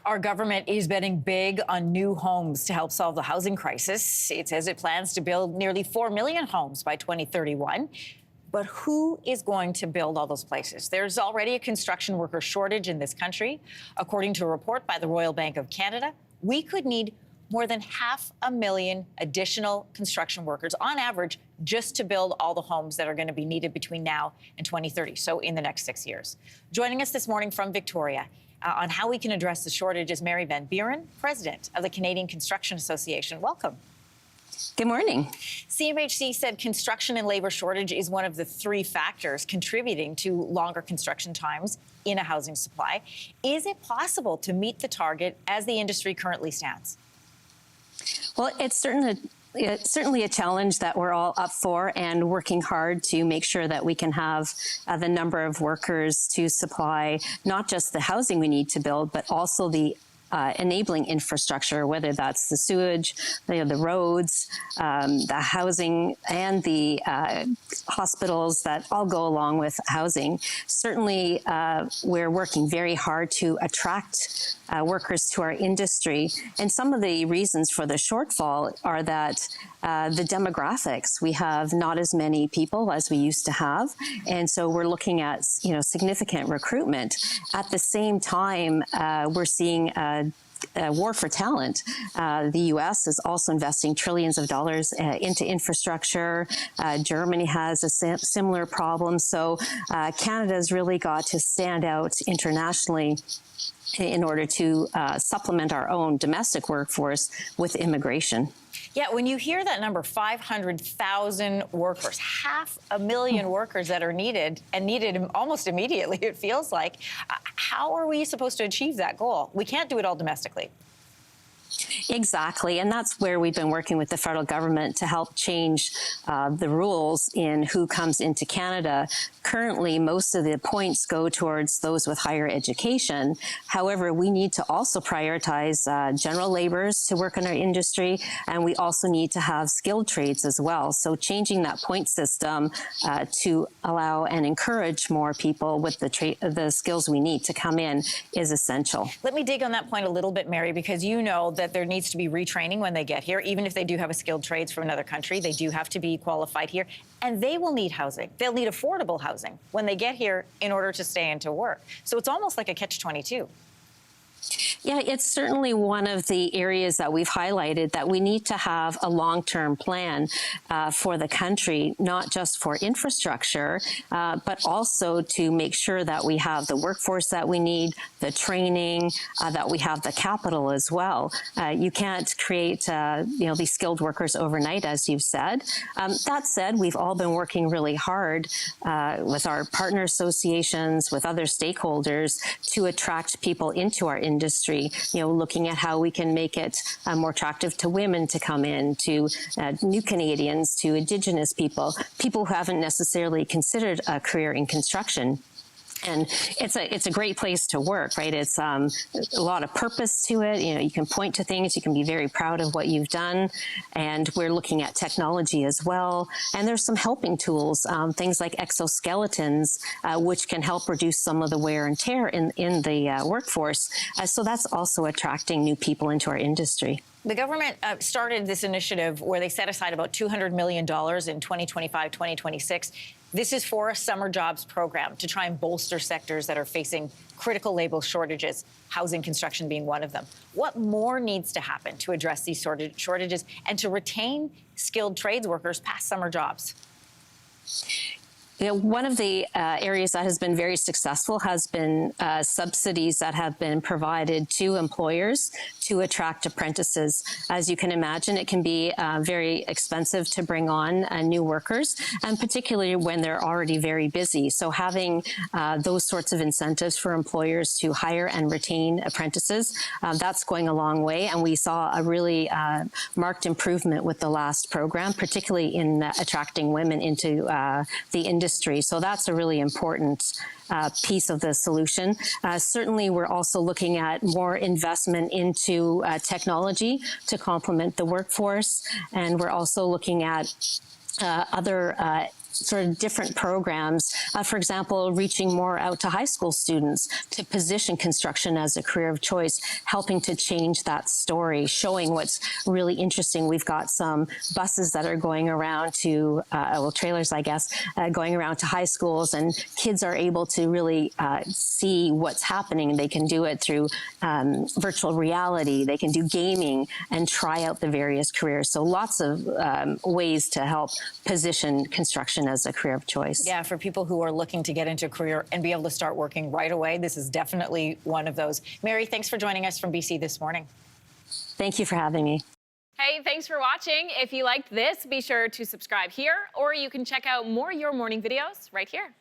Our government is betting big on new homes to help solve the housing crisis. It says it plans to build nearly 4 million homes by 2031. But who is going to build all those places? There's already a construction worker shortage in this country. According to a report by the Royal Bank of Canada, we could need more than 500,000 additional construction workers on average just to build all the homes that are going to be needed between now and 2030, so in the next 6 years. Joining us this morning from Victoria on how we can address the shortage is Mary Van Buren, president of the Canadian Construction Association. Welcome. Good morning. CMHC said construction and labor shortage is one of the 3 factors contributing to longer construction times in a housing supply. Is it possible to meet the target as the industry currently stands? Well, it's certainly a challenge that we're all up for and working hard to make sure that we can have the number of workers to supply not just the housing we need to build, but also the enabling infrastructure, whether that's the sewage, the roads, the housing, and the hospitals that all go along with housing. Certainly, we're working very hard to attract workers to our industry. And some of the reasons for the shortfall are that the demographics, we have not as many people as we used to have. And so we're looking at, significant recruitment. At the same time, we're seeing a war for talent. The U.S. is also investing trillions of dollars into infrastructure. Germany has a similar problem. So Canada's really got to stand out internationally in order to supplement our own domestic workforce with immigration. Yeah, when you hear that number, 500,000 workers, 500,000 workers that are needed, and needed almost immediately, it feels like, how are we supposed to achieve that goal? We can't do it all domestically. Exactly, and that's where we've been working with the federal government to help change the rules in who comes into Canada. Currently, most of the points go towards those with higher education. However, we need to also prioritize general laborers to work in our industry, and we also need to have skilled trades as well. So changing that point system to allow and encourage more people with the skills we need to come in is essential. Let me dig on that point a little bit, Mary, because you know that there needs to be retraining when they get here. Even if they do have a skilled trades from another country, they do have to be qualified here, and they will need housing. They'll need affordable housing when they get here in order to stay and to work. So it's almost like a catch-22. Yeah, it's certainly one of the areas that we've highlighted that we need to have a long-term plan for the country, not just for infrastructure, but also to make sure that we have the workforce that we need, the training, that we have the capital as well. You can't create, these skilled workers overnight, as you've said. That said, we've all been working really hard with our partner associations, with other stakeholders to attract people into our industry, looking at how we can make it more attractive to women to come in, to new Canadians, to Indigenous people who haven't necessarily considered a career in construction. And it's a great place to work, right? It's a lot of purpose to it. You can point to things, you can be very proud of what you've done. And we're looking at technology as well. And there's some helping tools, things like exoskeletons, which can help reduce some of the wear and tear in the workforce. So that's also attracting new people into our industry. The government started this initiative where they set aside about $200 million in 2025, 2026. This is for a summer jobs program to try and bolster sectors that are facing critical labor shortages, housing construction being one of them. What more needs to happen to address these shortages and to retain skilled trades workers past summer jobs? One of the areas that has been very successful has been subsidies that have been provided to employers to attract apprentices. As you can imagine, it can be very expensive to bring on new workers, and particularly when they're already very busy. So having those sorts of incentives for employers to hire and retain apprentices, that's going a long way. And we saw a really marked improvement with the last program, particularly in attracting women into the industry. So that's a really important piece of the solution. Certainly, we're also looking at more investment into technology to complement the workforce. And we're also looking at other sort of different programs. For example, reaching more out to high school students to position construction as a career of choice, helping to change that story, showing what's really interesting. We've got some buses that are going around to, well, trailers, I guess, going around to high schools, and kids are able to really see what's happening. They can do it through virtual reality. They can do gaming and try out the various careers. So lots of ways to help position construction as a career of choice. Yeah, for people who are looking to get into a career and be able to start working right away, this is definitely one of those. Mary, thanks for joining us from BC this morning. Thank you for having me. Hey, thanks for watching. If you liked this, be sure to subscribe here, or you can check out more Your Morning videos right here.